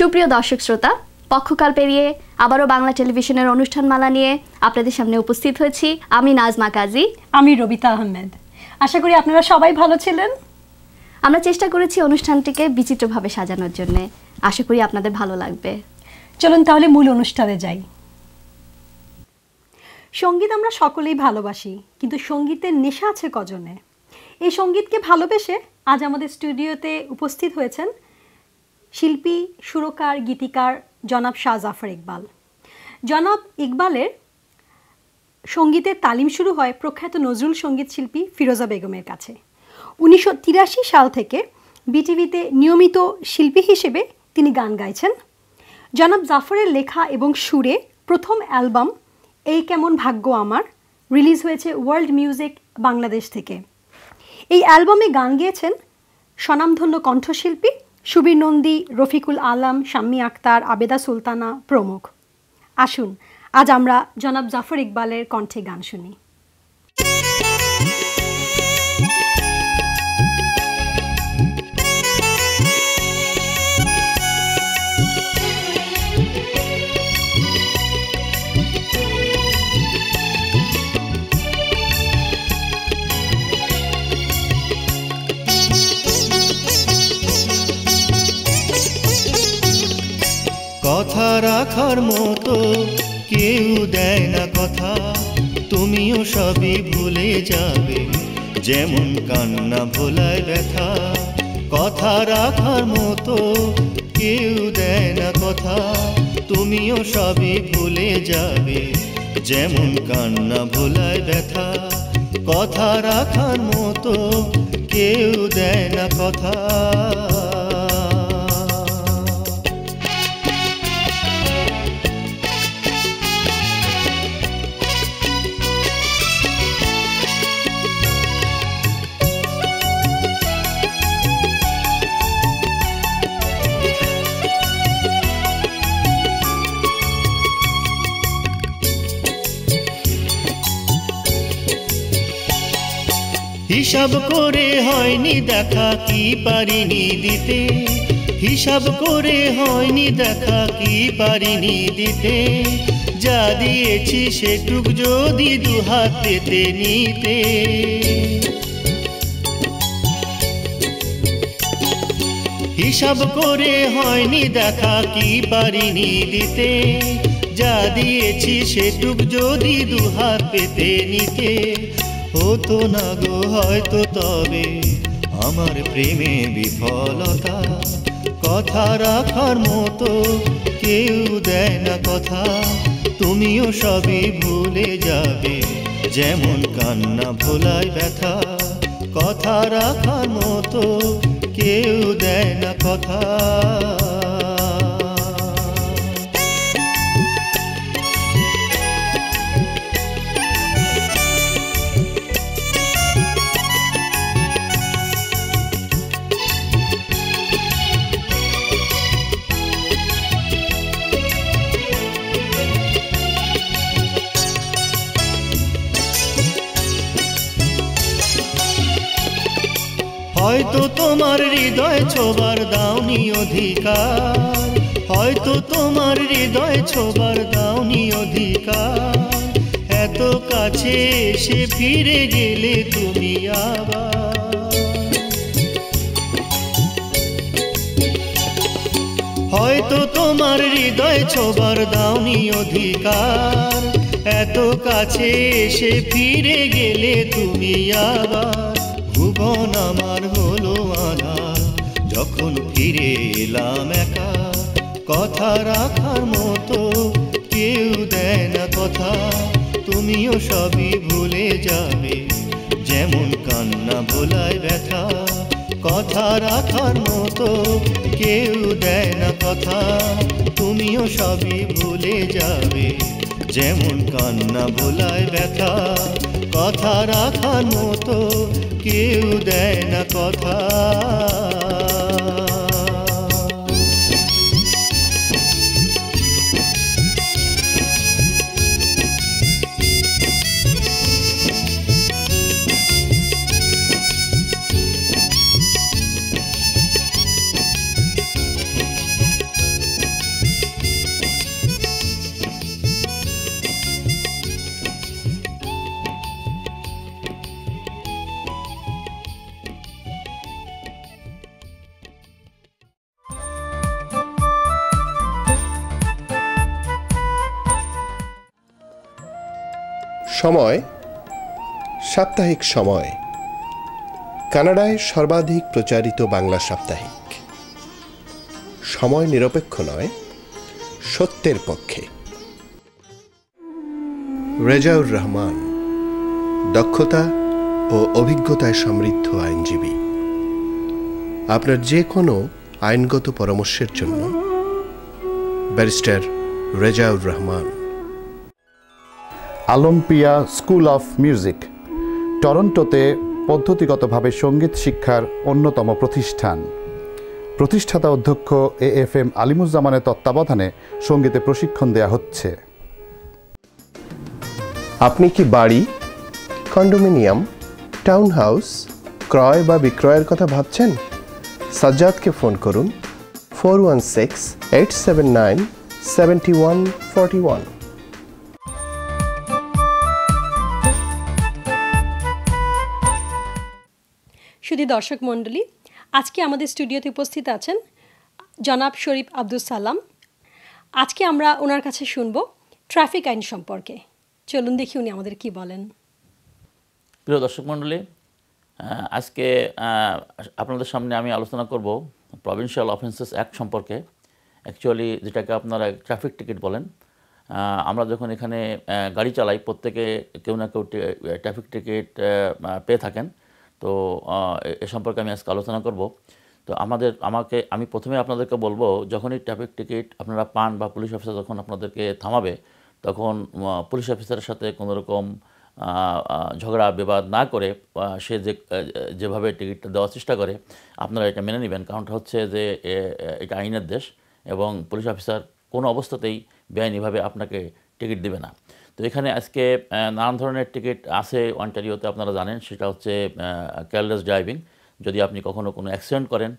সুপ্রিয় দর্শক শ্রোতা, পক্ষকাল পেরিয়ে আবারও বাংলা টেলিভিশনের অনুষ্ঠানমালা নিয়ে আপনাদের সামনে উপস্থিত হয়েছি। আমি নাজমা কাজী, আমি রবিতা আহমেদ। আশা করি আপনারা সবাই ভালো ছিলেন। আমরা চেষ্টা করেছি অনুষ্ঠানটিকে বিচিত্রভাবে সাজানোর জন্য। আশা করি আপনাদের ভালো লাগবে। চলুন তাহলে মূল অনুষ্ঠানে যাই। সঙ্গীত আমরা সকলেই ভালোবাসি, কিন্তু সঙ্গীতের নেশা আছে কজনে? এই সঙ্গীতকে ভালোবেসে আজ আমাদের স্টুডিওতে উপস্থিত হয়েছেন শিল্পী, সুরকার, গীতিকার জনাব শাহ জাফর ইকবাল। জনাব ইকবালের সঙ্গীতের তালিম শুরু হয় প্রখ্যাত নজরুল সঙ্গীত শিল্পী ফিরোজা বেগমের কাছে। 1983 সাল থেকে বিটিভিতে নিয়মিত শিল্পী হিসেবে তিনি গান গাইছেন। জনাব জাফরের লেখা এবং সুরে প্রথম অ্যালবাম এই কেমন ভাগ্য আমার রিলিজ হয়েছে ওয়ার্ল্ড মিউজিক বাংলাদেশ থেকে। এই অ্যালবামে গান গেয়েছেন স্বনামধন্য কণ্ঠশিল্পী সুবীর নন্দী, রফিকুল আলম, শাম্মী আক্তার, আবেদা সুলতানা প্রমুখ। আসুন আজ আমরা জনাব জাফর ইকবালের কণ্ঠে গান শুনি। কথা রাখার মতো কেউ দেয় না কথা, তুমিও সবই ভুলে যাবে যেমন কান্না ভোলায় ব্যথা। কথা রাখার মতো কেউ দেয় না কথা, তুমিও সবই ভুলে যাবে যেমন কান্না ভোলায় ব্যথা। কথা রাখার মতো কেউ দেয় না কথা। হিসাব করে হয়নি দেখা কি পারিনি দিতে, হিসাব করে হয়নি দেখা কি পারিনি দিতে। যা দিয়েছি সেটুক যদি দুহাত পেতে নিতে। হিসাব করে হয়নি দেখা কি পারিনি দিতে। যা দিয়েছি সেটুক যদি দুহাত পেতে নিতে। হতো না গো হয়তো তবে আমার প্রেমে বিফলতা। কথা রাখার মতো কেউ দেয় না কথা, তুমিও সবই ভুলে যাবে যেমন কান্না ভোলায় ব্যথা। কথা রাখার মতো কেউ দেয় না কথা। হয়তো তোমার হৃদয় ছোবার দাওনি অধিকার, হয়তো তোমার হৃদয় ছোবার দাওনি অধিকার। এত কাছে এসে ফিরে গেলে তুমি আবার। হয়তো তোমার হৃদয় ছোবার দাওনি অধিকার। এত কাছে এসে ফিরে গেলে তুমি আবার। ভুবন আমার হলো আধার যখন ফিরে এলাম একা। কথা রাখার মতো কেউ দেয় না কথা, তুমিও সবই ভুলে যাবে যেমন কান্না ভোলায় ব্যথা। কথা রাখার মতো কেউ দেয় না কথা, তুমিও সবই ভুলে যাবে যেমন কান্না ভোলায় ব্যথা। কথা রাখার মতো কেউ দেয় না কথা। সময় সাপ্তাহিক সময় কানাডায় সর্বাধিক প্রচারিত বাংলা সাপ্তাহিক। সময় নিরপেক্ষ নয়, সত্যের পক্ষে। রেজাউর রহমান, দক্ষতা ও অভিজ্ঞতায় সমৃদ্ধ আইনজীবী। আপনার যে কোনো আইনগত পরামর্শের জন্য barrister Rezaur Rahman. Olympia School of Music টরন্টোতে পদ্ধতিগতভাবে সঙ্গীত শিক্ষার অন্যতম প্রতিষ্ঠান। প্রতিষ্ঠাতা অধ্যক্ষ AFM আলিমুজ্জামানের তত্ত্বাবধানে সঙ্গীতে প্রশিক্ষণ দেয়া হচ্ছে। আপনি কি বাড়ি, কন্ডোমিনিয়াম, টাউন হাউস ক্রয় বা বিক্রয়ের কথা ভাবছেন? সাজ্জাদকে ফোন করুন 416-879-7141। শুধু দর্শক মণ্ডলী, আজকে আমাদের স্টুডিওতে উপস্থিত আছেন জনাব শরীফ আব্দুল সালাম। আজকে আমরা ওনার কাছে শুনব ট্রাফিক আইন সম্পর্কে। চলুন দেখি উনি আমাদের কি বলেন। প্রিয় দর্শক মণ্ডলী, আজকে আপনাদের সামনে আমি আলোচনা করব প্রভিন্সিয়াল অফেন্সেস অ্যাক্ট সম্পর্কে। অ্যাকচুয়ালি যেটাকে আপনারা ট্রাফিক টিকিট বলেন। আমরা যখন এখানে গাড়ি চালাই, প্রত্যেকে কেউ না কেউ ট্রাফিক টিকিট পেয়ে থাকেন। তো এ সম্পর্কে আমি আজকে আলোচনা করব। তো আমি প্রথমে আপনাদেরকে বলবো, যখনই ট্রাফিক টিকিট আপনারা পান বা পুলিশ অফিসার যখন আপনাদেরকে থামাবে, তখন পুলিশ অফিসারের সাথে কোনো রকম ঝগড়া বিবাদ না করে সে যেভাবে টিকিটটা দেওয়ার চেষ্টা করে আপনারা এটা মেনে নেবেন। কারণটা হচ্ছে যে এটা আইনের দেশ এবং পুলিশ অফিসার কোনো অবস্থাতেই বেআইনিভাবে আপনাকে টিকিট দেবে না। তো এখানে আজকে নানান ধরনের টিকিট আছে অন্টারিওতে, আপনারা জানেন। সেটা হচ্ছে কেয়ারলেস ড্রাইভিং। যদি আপনি কখনো কোনো অ্যাক্সিডেন্ট করেন,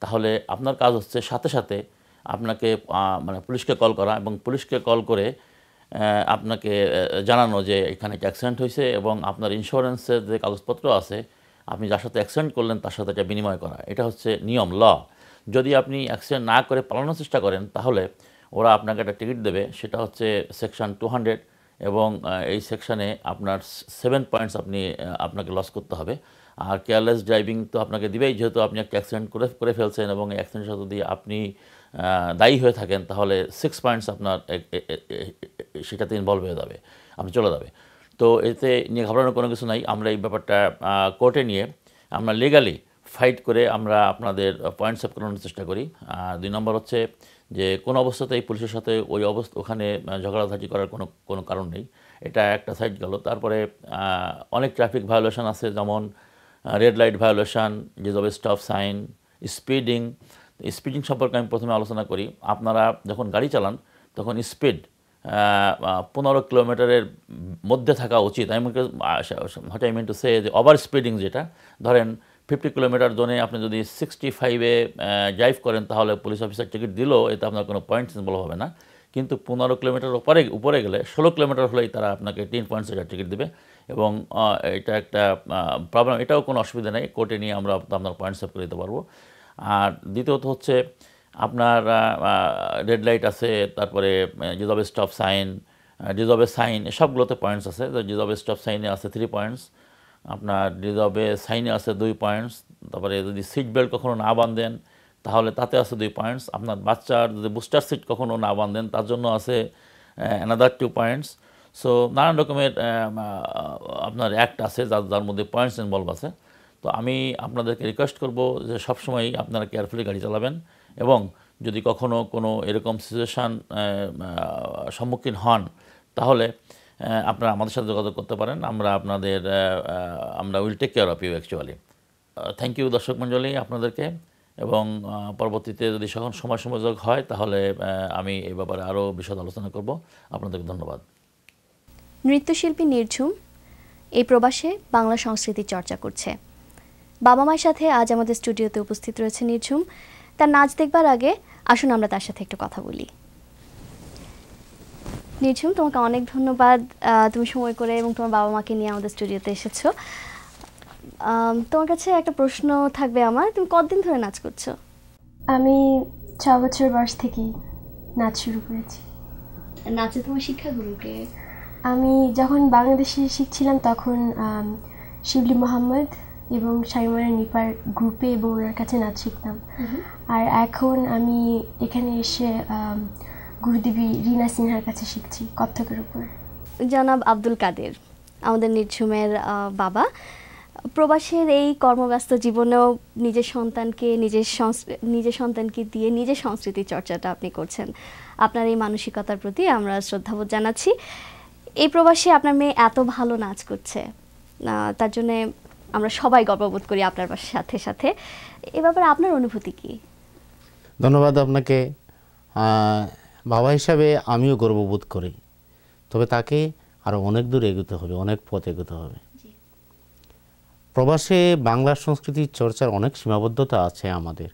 তাহলে আপনার কাজ হচ্ছে সাথে সাথে আপনাকে পুলিশকে কল করা এবং পুলিশকে কল করে আপনাকে জানানো যে এখানে একটা অ্যাক্সিডেন্ট হয়েছে এবং আপনার ইন্স্যুরেন্সের যে কাগজপত্র আছে, আপনি যার সাথে অ্যাক্সিডেন্ট করলেন তার সাথে এটা বিনিময় করা। এটা হচ্ছে নিয়ম, ল। যদি আপনি অ্যাক্সিডেন্ট না করে পালানোর চেষ্টা করেন, তাহলে ওরা আপনাকে একটা টিকিট দেবে। সেটা হচ্ছে সেকশন 200 এবং এই সেকশানে আপনার 7 পয়েন্টস আপনাকে লস করতে হবে। আর কেয়ারলেস ড্রাইভিং তো আপনাকে দিবেই, যেহেতু আপনি একটা অ্যাক্সিডেন্ট করে ফেলছেন এবং এই অ্যাক্সিডেন্টের সাথে যদি আপনি দায়ী হয়ে থাকেন, তাহলে 6 পয়েন্টস আপনার সেটাতে ইনভলভ হয়ে যাবে, আপনি চলে যাবে। তো এতে নিয়ে ঘাবড়ানোর কোনো কিছু নাই। আমরা এই ব্যাপারটা কোর্টে নিয়ে আমরা লিগালি ফাইট করে আমরা আপনাদের পয়েন্ট সেভ করানোর চেষ্টা করি। আর 2 নম্বর হচ্ছে যে কোনো অবস্থাতেই পুলিশের সাথে ওখানে ঝগড়াঝাটি করার কোনো কারণ নেই। এটা একটা সাইড গেল। তারপরে অনেক ট্রাফিক ভায়োলেশন আছে, যেমন red light violation, disobey stop sign, speeding. Speeding সম্পর্কে আমি প্রথমে আলোচনা করি। আপনারা যখন গাড়ি চালান তখন স্পিড 15 কিলোমিটারের মধ্যে থাকা উচিত। What I mean to say যে ওভার স্পিডিং, যেটা ধরেন 50 কিলোমিটার জোনে আপনি যদি 65-এ ড্রাইভ করেন, তাহলে পুলিশ অফিসার টিকিট দিলেও এতে আপনার কোনো পয়েন্ট সিম্বল হবে না। কিন্তু 15 কিলোমিটার উপরে গেলে 16 কিলোমিটার হলেই তারা আপনাকে 10 পয়েন্টস টিকিট দেবে এবং এটা একটা প্রবলেম। এটাও কোনো অসুবিধা নেই, কোর্টে নিয়ে আমরা আপনার পয়েন্ট সেভ করে দিতে পারবো। আর দ্বিতীয়ত হচ্ছে আপনার রেড লাইট আছে, তারপরে disobey stop sign, disobey sign, সবগুলোতে পয়েন্টস আছে। ডিজ অফ স্টপ সাইনে আছে 3 পয়েন্টস, আপনার ডিজ অফ সাইনে আছে 2 পয়েন্টস। তারপরে যদি সিট বেল্ট কখনো না বাঁধেন, তাহলে তাতে আছে 2 পয়েন্টস। আপনার বাচ্চার যদি বুস্টার সিট কখনো না বাঁধেন, তার জন্য আছে অ্যানাদার 2 পয়েন্টস। সো নানান রকমের আপনার অ্যাক্ট আছে যার মধ্যে পয়েন্টস ইনভলভ আছে। তো আমি আপনাদেরকে রিকোয়েস্ট করব যে সবসময়ই আপনারা কেয়ারফুলি গাড়ি চালাবেন এবং যদি কখনো কোনো এরকম সিচুয়েশান সম্মুখীন হন, তাহলে আপনারা আমাদের সাথে যোগাযোগ করতে পারেন। আমরা will take care of you actually. Thank you দর্শক মণ্ডলী আপনাদেরকে, এবং পরবর্তীতে যদি সময় সুযোগ হয় তাহলে আমি এই ব্যাপারে আরও বিশদ আলোচনা করব। আপনাদেরকে ধন্যবাদ। নৃত্যশিল্পী নির্ঝুম এই প্রবাসে বাংলা সংস্কৃতির চর্চা করছে। বাবা মায়ের সাথে আজ আমাদের স্টুডিওতে উপস্থিত রয়েছে নির্ঝুম। তার নাচ দেখবার আগে আসুন আমরা তার সাথে একটু কথা বলি। নির্ঝুম, তোমাকে অনেক ধন্যবাদ, তুমি সময় করে এবং তোমার বাবা মাকে নিয়ে আমাদের স্টুডিওতে এসেছো। তোমার কাছে একটা প্রশ্ন থাকবে আমার, তুমি কতদিন ধরে নাচ করছো? আমি 6 বছর বয়স থেকেই নাচ শুরু করেছি। নাচে তোমার শিক্ষাগুরুকে? আমি যখন বাংলাদেশে শিখছিলাম তখন শিবলি মোহাম্মদ এবং শাইমারা নিপার গ্রুপে এবং ওনার কাছে নাচ শিখতাম। আর এখন আমি এখানে এসে গুরুদেবী রিনা সিনহার কাছে শিখছি কত্থকের উপর। জনাব আব্দুল কাদের, আমাদের নির্ঝুমের বাবা, প্রবাসের এই কর্মব্যস্ত জীবনেও নিজের সন্তানকে দিয়ে নিজের সংস্কৃতি চর্চাটা আপনি করছেন। আপনার এই মানসিকতার প্রতি আমরা শ্রদ্ধাবোধ জানাচ্ছি। এই প্রবাসে আপনার মেয়ে এত ভালো নাচ করছে, তার জন্যে আমরা সবাই গর্ববোধ করি আপনার সাথে সাথে। এ ব্যাপারে আপনার অনুভূতি কি? ধন্যবাদ আপনাকে। বাবা হিসাবে আমিও গর্ববোধ করি, তবে তাকে আরও অনেক দূর এগোতে হবে, অনেক পথ এগোতে হবে। প্রবাসে বাংলা সংস্কৃতির চর্চার অনেক সীমাবদ্ধতা আছে আমাদের,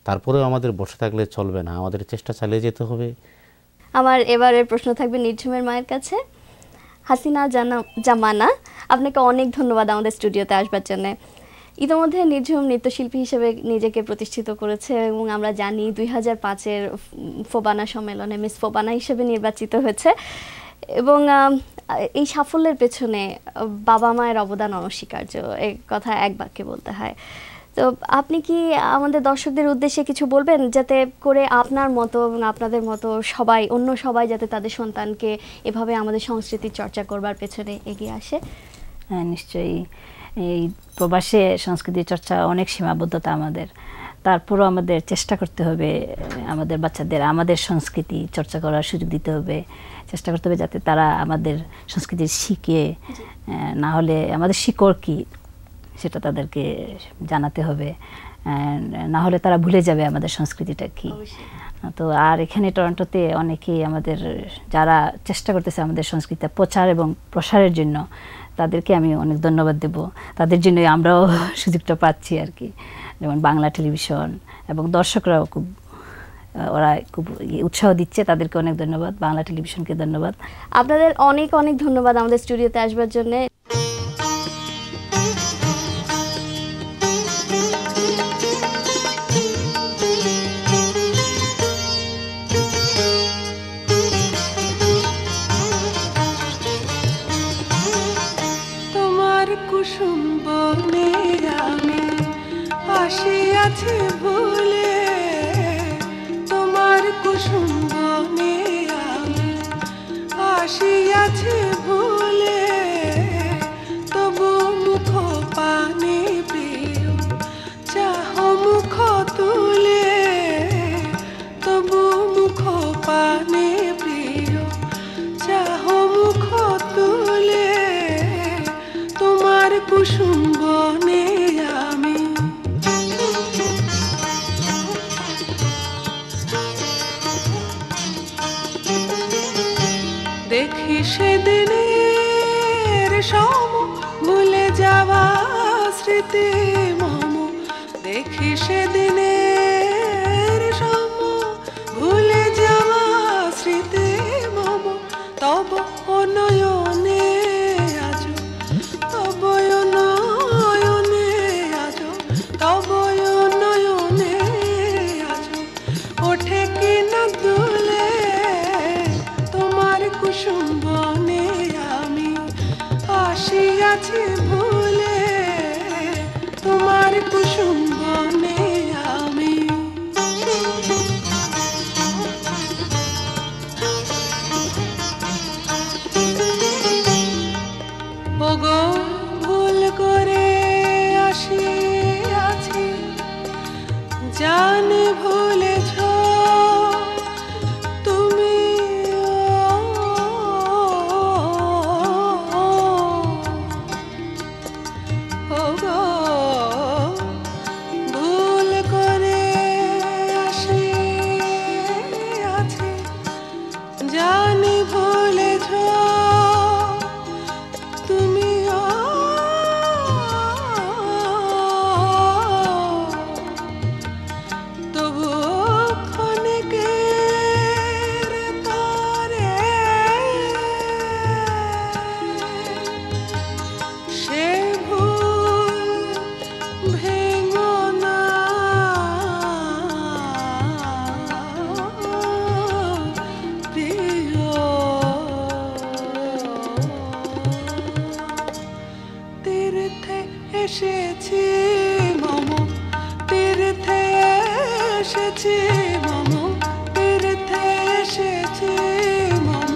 তারপরেও আমাদের বসে থাকলে চলবে না, আমাদের চেষ্টা চালিয়ে যেতে হবে। আমার এবারের প্রশ্ন থাকবে নির্ঝুমের মায়ের কাছে। হাসিনা জামানা, আপনাকে অনেক ধন্যবাদ আমাদের স্টুডিওতে আসবার জন্য। ইতিমধ্যে নির্ঝুম নৃত্যশিল্পী হিসেবে নিজেকে প্রতিষ্ঠিত করেছে এবং আমরা জানি 2005-এর ফোবানা সম্মেলনে মিস ফোবানা হিসেবে নির্বাচিত হয়েছে এবং এই সাফল্যের পেছনে বাবা মায়ের অবদান অনস্বীকার্য, এই কথা এক বাক্যে বলতে হয়। তো আপনি কি আমাদের দর্শকদের উদ্দেশ্যে কিছু বলবেন, যাতে করে আপনার মতো এবং আপনাদের মতো অন্য সবাই যাতে তাদের সন্তানকে এভাবে আমাদের সংস্কৃতির চর্চা করবার পেছনে এগিয়ে আসে? হ্যাঁ, নিশ্চয়ই। এই প্রবাসে সংস্কৃতির চর্চা অনেক সীমাবদ্ধতা আমাদের, তারপরও আমাদের চেষ্টা করতে হবে আমাদের বাচ্চাদের আমাদের সংস্কৃতি চর্চা করার সুযোগ দিতে হবে, চেষ্টা করতে হবে যাতে তারা আমাদের সংস্কৃতি শিখে, না হলে আমাদের শিকড় কী সেটা তাদেরকে জানাতে হবে, না হলে তারা ভুলে যাবে আমাদের সংস্কৃতিটা কী। তো আর এখানে টরন্টোতে অনেকেই আমাদের যারা চেষ্টা করতেছে আমাদের সংস্কৃতি প্রচার এবং প্রসারের জন্য, তাদেরকে আমি অনেক ধন্যবাদ দেব। তাদের জন্যই আমরাও সুযোগটা পাচ্ছি আর কি। যেমন বাংলা টেলিভিশন এবং দর্শকরাও ওরা খুব উৎসাহ দিচ্ছে, তাদেরকে অনেক ধন্যবাদ, বাংলা টেলিভিশনকে ধন্যবাদ। আপনাদের অনেক অনেক ধন্যবাদ আমাদের স্টুডিওতে আসবার জন্য। কুসুম বনে আমি আসিয়াছি ভুলে, তোমার কুসুম বনে আমি আসিয়াছি ভুলে, তবু মুখ পানে প্রিয় চাহ মুখ তুলে, তবু মুখ পানে প্রিয় চাহ মুখ তুলে, তোমার কুসুম বনে আমি। দেখি সেদিনের সম ভুলে যাওয়া স্মৃতি মম, দেখি সেদিনের সম ভুলে যাওয়া স্মৃতি মম, তব নয়নে আজ, তব নয়নে আজ, তব নয়নে আজ ওঠে কি না দুলে, তোমার কুসুম বনে আমি আসিয়াছি ভুলে, তোমার কুসুম বনে আমি। এসেছি মম তীর্থে এসেছি মম তীর্থে এসেছি মম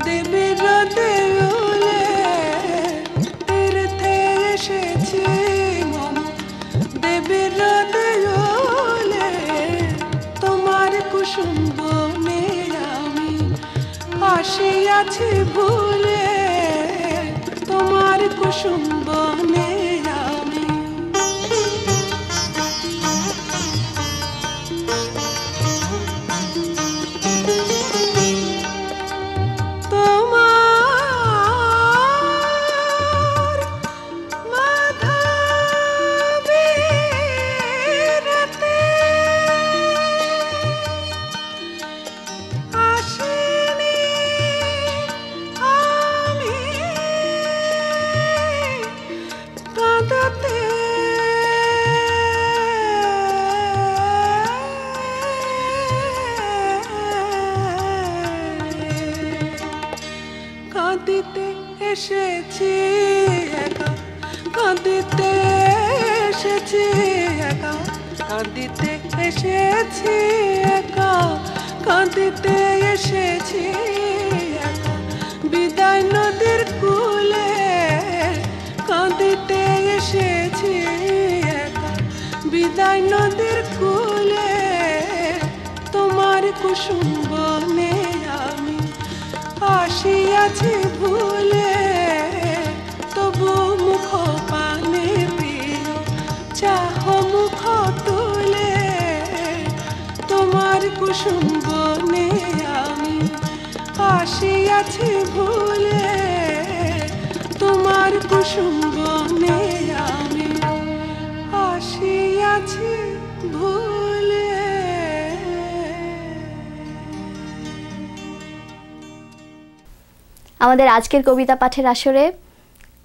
দেবীর দেউলে তীর্থে এসেছি মম দেবীর দেউলে তোমার কুসুম বনে আমি আসিয়াছি ভুলে তোমার কুসুম বনে আমি তোমার মাধবীর রাতে আসিনি আমি কাঁদতে কাঁদিতে এসেছি একা কাঁদিতে এসেছি একা কাঁদিতে এসেছি একা কাঁদিতে এসেছি একা বিদায় নদীর কূলে কাঁদিতে এসেছি একা বিদায় নদীর কূলে তোমার কুসুম বনে আমি আসিয়াছি ভুলে তবু মুখ পানে প্রিয় চাহ মুখ তুলে তোমার কুসুম বনে আমি আসিয়াছি ভুলে তোমার কুসুম বনে আমি আসিয়াছি ভুলে আমাদের আজকের কবিতা পাঠের আসরে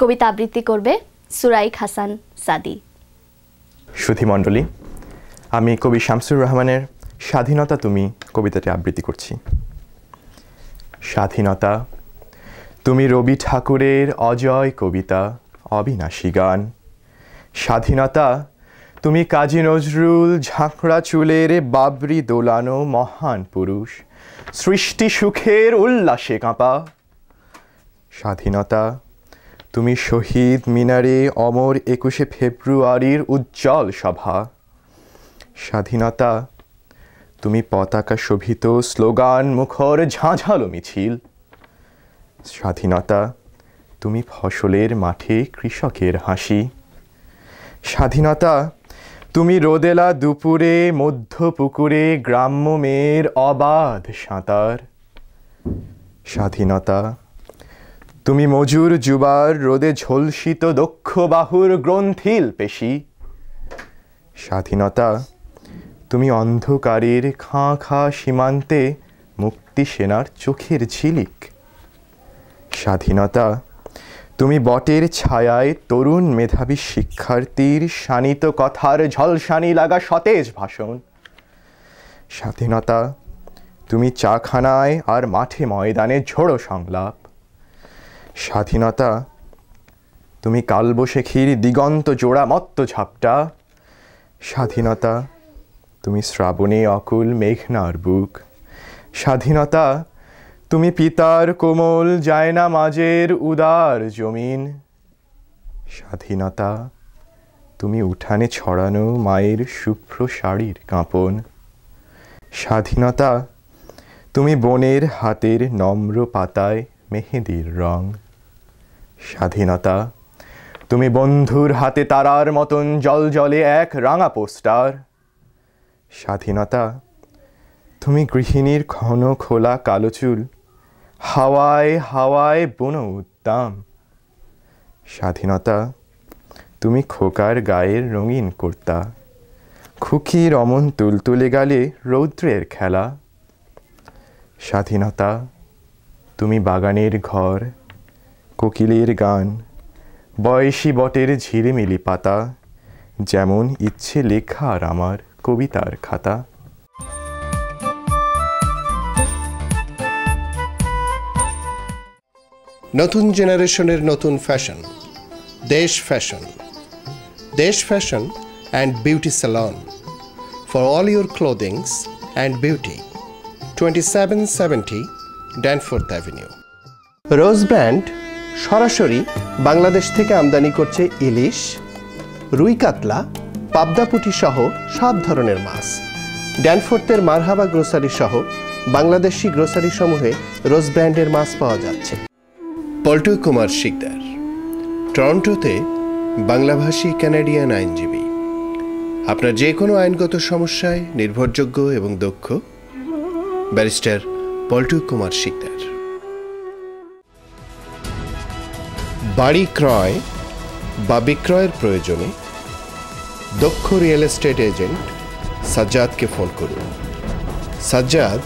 কবিতা আবৃত্তি করবে সুরাইক হাসান সাদি। সুধীমণ্ডলী, আমি কবি শামসুর রহমানের স্বাধীনতা তুমি কবিতাটি আবৃত্তি করছি। স্বাধীনতা তুমি রবি ঠাকুরের অজয় কবিতা, অবিনাশী গান। স্বাধীনতা তুমি কাজী নজরুল ঝাঁকড়া চুলের বাবরি দোলানো মহান পুরুষ, সৃষ্টি সুখের উল্লাসে কাঁপা। স্বাধীনতা তুমি শহীদ মিনারে অমর 21শে ফেব্রুয়ারির উজ্জ্বল সভা। স্বাধীনতা তুমি পতাকা শোভিত স্লোগান মুখর ঝাঁঝালো মিছিল। স্বাধীনতা তুমি ফসলের মাঠে কৃষকের হাসি। স্বাধীনতা তুমি রোদেলা দুপুরে মধ্য পুকুরে গ্রাম্য মেয়ের অবাধ সাঁতার। স্বাধীনতা তুমি মজুর যুবার রোদে ঝলসিত দক্ষ বাহুর গ্রন্থিল পেশি। স্বাধীনতা তুমি অন্ধকারের খাঁ খাঁ সীমান্তে মুক্তি সেনার চোখের ঝিলিক। স্বাধীনতা তুমি বটের ছায়ায় তরুণ মেধাবী শিক্ষার্থীর শানিত কথার ঝলসানি লাগা সতেজ ভাষণ। স্বাধীনতা তুমি চাখানায় আর মাঠে ময়দানে ঝোড়ো সংলাপ। স্বাধীনতা তুমি কালবৈশাখীর দিগন্ত জোড়া মত্ত ঝাপটা। স্বাধীনতা তুমি শ্রাবণে অকুল মেঘনার বুক। স্বাধীনতা তুমি পিতার কোমল জায়না মাঝের উদার জমিন। স্বাধীনতা তুমি উঠানে ছড়ানো মায়ের শুভ্র শাড়ির কাঁপন। স্বাধীনতা তুমি বনের হাতের নম্র পাতায় মেহেদির রং। স্বাধীনতা তুমি বন্ধুর হাতে তারার মতন জলজলে এক রাঙা পোস্টার। স্বাধীনতা তুমি গৃহিণীর ঘন খোলা কালো চুল, হাওয়ায় হাওয়ায় বুনো উদ্দাম। স্বাধীনতা তুমি খোকার গায়ের রঙিন কুর্তা, খুকির অমন তুলতুলে গালে রৌদ্রের খেলা। স্বাধীনতা তুমি বাগানের ঘর, কোকিলের গান, বয়সী বটের ঝিলিমিলি পাতা, যেমন ইচ্ছে লেখা আর আমার কবিতার খাতা। নতুন জেনারেশনের নতুন ফ্যাশন, দেশ fashion, Desh Fashion and Beauty Salon for all your clothings and beauty. 2770 Danforth Avenue. Rose Brand সরাসরি বাংলাদেশ থেকে আমদানি করছে ইলিশ, রুই কাতলা, পাবদা পুঁটি সহ সব ধরনের মাছ। ড্যানফোর্থের মারহাবা গ্রোসারি সহ বাংলাদেশি গ্রোসারি সমূহে রোজ ব্র্যান্ডের মাছ পাওয়া যাচ্ছে। পল্টু কুমার শিকদার, টরন্টোতে বাংলাভাষী কানাডিয়ান আইনজীবী। আপনার যে কোনো আইনগত সমস্যায় নির্ভরযোগ্য এবং দক্ষ ব্যারিস্টার পল্টু কুমার শিকদার। বাড়ি ক্রয় বা বিক্রয়ের প্রয়োজনে দক্ষ রিয়েল এস্টেট এজেন্ট সাজ্জাদকে ফোন করুন। সাজ্জাদ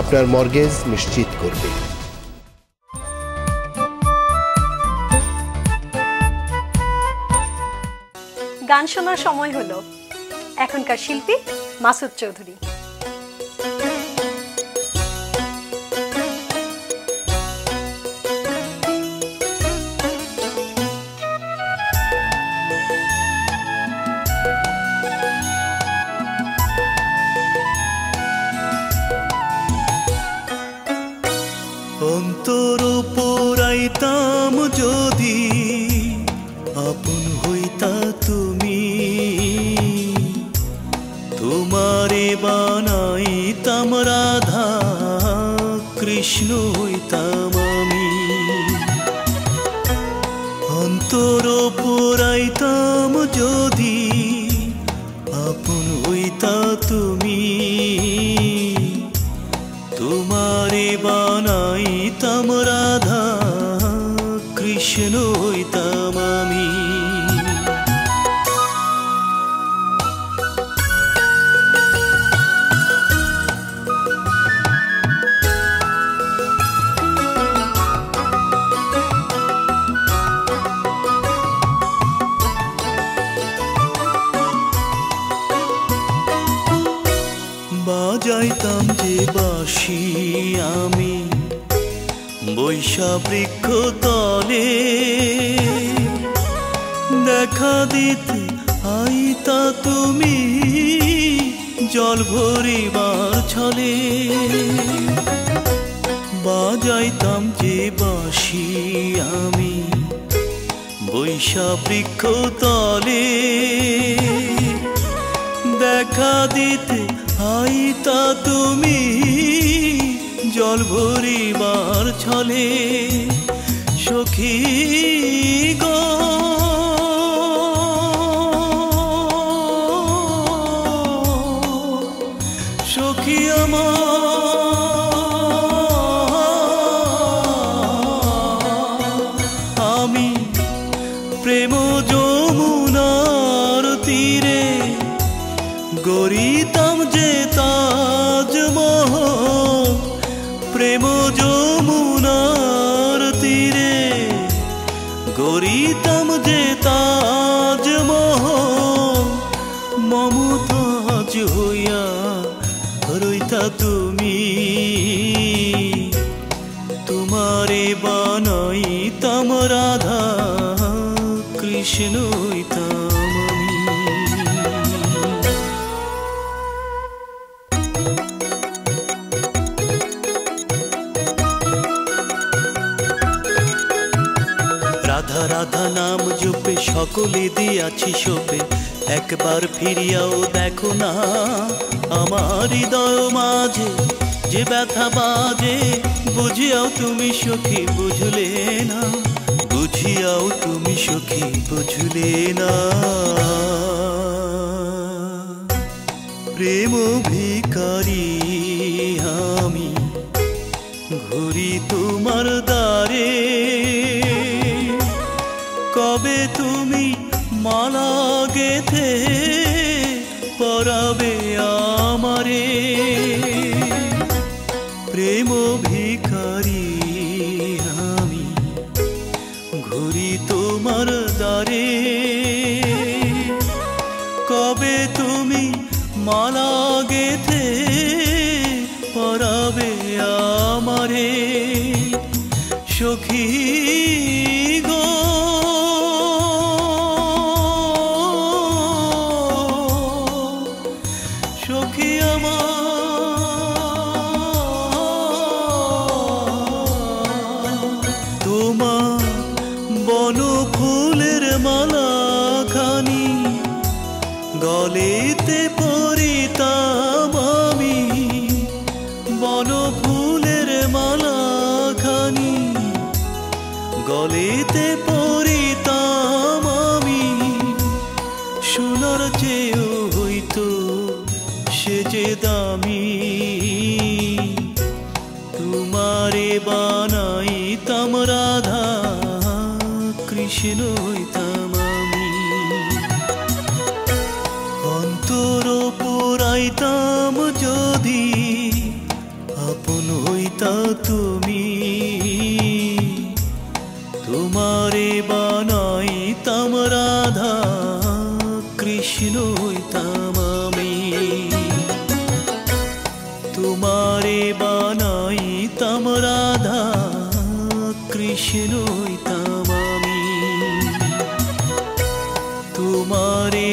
আপনার মর্গেজ নিশ্চিত করবে। গান শোনার সময় হলো। এখনকার শিল্পী মাসুদ চৌধুরী। অন্তর পোড়াইতাম যদি আপন হইতা তুমি, তোমারে বানাইতাম রাধা কৃষ্ণ হইতাম আমি। অন্তর পোড়াইতাম যদি আপন হইতা তুমি, তোমারে বানাইতাম রাধা কৃষ্ণ হইতাম আমি। বাজাইতাম যে বাঁশি আমি বৈশা বৃক্ষ তলে, দেখা দিতে আইতা তুমি জল ভরিবার ছলে। বাজাইতাম যে বাঁশি আমি বৈশা বৃক্ষ তলে, দেখা দিতে আইতা তুমি জল ভরিবার ছলে। সখী গো সখী আমি প্রেম যমুনার তীরে গড়িতাম যে তাজমহল। প্রেম যমুনার তীরে গড়িতাম যে তাজমহল। মমতাজ হইয়া রইতা তুমি, তোমারে বানাইতাম রাধা কৃষ্ণ হইতাম আমি। রাধা রাধা নাম জপে সকলে দিয়াছি সোপে, একবার ফিরিয়াও দেখো না আমার হৃদয় মাঝে যে ব্যথা বাজে। বুঝিয়াও তুমি সখী বুঝলে না, বুঝিয়াও তুমি সখী বুঝলে না। প্রেম ভিখারি আমি ঘুরি তোমার দ্বারে, কবে তুমি মালা গেথে পরাবে আমারে। প্রেম ভিখারি আমি ঘুরি তোমার দ্বারে, কবে তুমি মালা গেথে পরাবে আমারে। সখী গো তোমার বন ফুলের মালা খানি গলেতে পরিতাম আমি, বন ফুলের মালা খানি গলেতে পরিতাম আমি। সোনার চেয়েও হইতো সে যে দামি, তোমারে বানাইতাম রাধা কৃষ্ণ হইতাম আমি। অন্তর পুরাইতাম যদি আপন হইতা তুমি, তোমারে বানাইতাম রাধা কৃষ্ণ হইতাম আমি। তোমারে বানাইতাম রাধা কৃষ্ণ হইতাম আমি। তোমারে